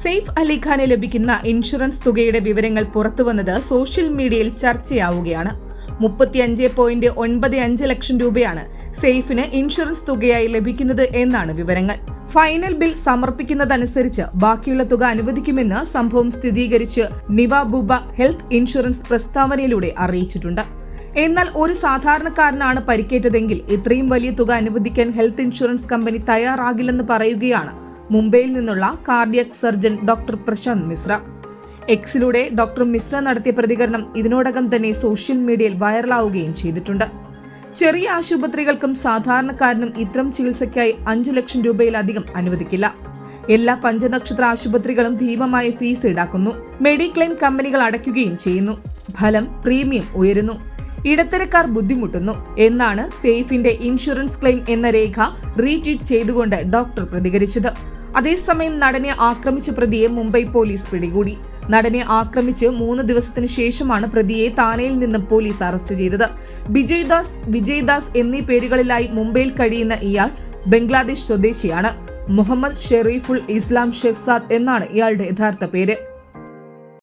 സെയ്ഫ് അലി ഖാന് ലഭിക്കുന്ന ഇൻഷുറൻസ് തുകയുടെ വിവരങ്ങൾ പുറത്തുവന്നത് സോഷ്യൽ മീഡിയയിൽ ചർച്ചയാവുകയാണ്. 35.95 ലക്ഷം രൂപയാണ് സെയ്ഫിന് ഇൻഷുറൻസ് തുകയായി ലഭിക്കുന്നത് എന്നാണ് വിവരങ്ങൾ. ഫൈനൽ ബിൽ സമർപ്പിക്കുന്നതനുസരിച്ച് ബാക്കിയുള്ള തുക അനുവദിക്കുമെന്ന് സംഭവം സ്ഥിരീകരിച്ച് നിവാബൂബ ഹെൽത്ത് ഇൻഷുറൻസ് പ്രസ്താവനയിലൂടെ അറിയിച്ചിട്ടുണ്ട്. എന്നാൽ ഒരു സാധാരണക്കാരനാണ് പരിക്കേറ്റതെങ്കിൽ ഇത്രയും വലിയ തുക അനുവദിക്കാൻ ഹെൽത്ത് ഇൻഷുറൻസ് കമ്പനി തയ്യാറാകില്ലെന്ന് പറയുകയാണ് മുംബൈയിൽ നിന്നുള്ള cardiac surgeon doctor Prashant Mishra. എക്സിലൂടെ ഡോക്ടർ മിശ്ര നടത്തിയ പ്രതികരണം ഇതിനോടകം തന്നെ സോഷ്യൽ മീഡിയയിൽ വൈറലാവുകയും ചെയ്തിട്ടുണ്ട്. ചെറിയ ആശുപത്രികൾക്കും സാധാരണക്കാരനും ഇത്തരം ചികിത്സയ്ക്കായി 5 ലക്ഷം രൂപയിലധികം അനുവദിക്കില്ല. എല്ലാ പഞ്ചനക്ഷത്ര ആശുപത്രികളും ഭീമമായ ഫീസ് ഈടാക്കുന്നു. മെഡിക്ലെയിം കമ്പനികൾ അടയ്ക്കുകയും ചെയ്യുന്നു. ഫലം പ്രീമിയം ഉയരുന്നു. ഇടത്തരക്കാർ ബുദ്ധിമുട്ടുന്നു എന്നാണ് സെയ്ഫിന്റെ ഇൻഷുറൻസ് ക്ലെയിം എന്ന രേഖ റീട്വീറ്റ് ചെയ്തുകൊണ്ട് ഡോക്ടർ പ്രതികരിച്ചത്. അതേസമയം നടനെ ആക്രമിച്ച പ്രതിയെ മുംബൈ പോലീസ് പിടികൂടി. നടനെ ആക്രമിച്ച് 3 ദിവസത്തിനു ശേഷമാണ് പ്രതിയെ താനെയിൽ നിന്നും പോലീസ് അറസ്റ്റ് ചെയ്തത്. വിജയ്ദാസ് എന്നീ പേരുകളിലായി മുംബൈയിൽ കഴിയുന്ന ഇയാൾ ബംഗ്ലാദേശ് സ്വദേശിയാണ്. മുഹമ്മദ് ഷെറീഫുൽ ഇസ്ലാം ഷെഖ്സാദ് എന്നാണ് ഇയാളുടെ യഥാർത്ഥ പേര്.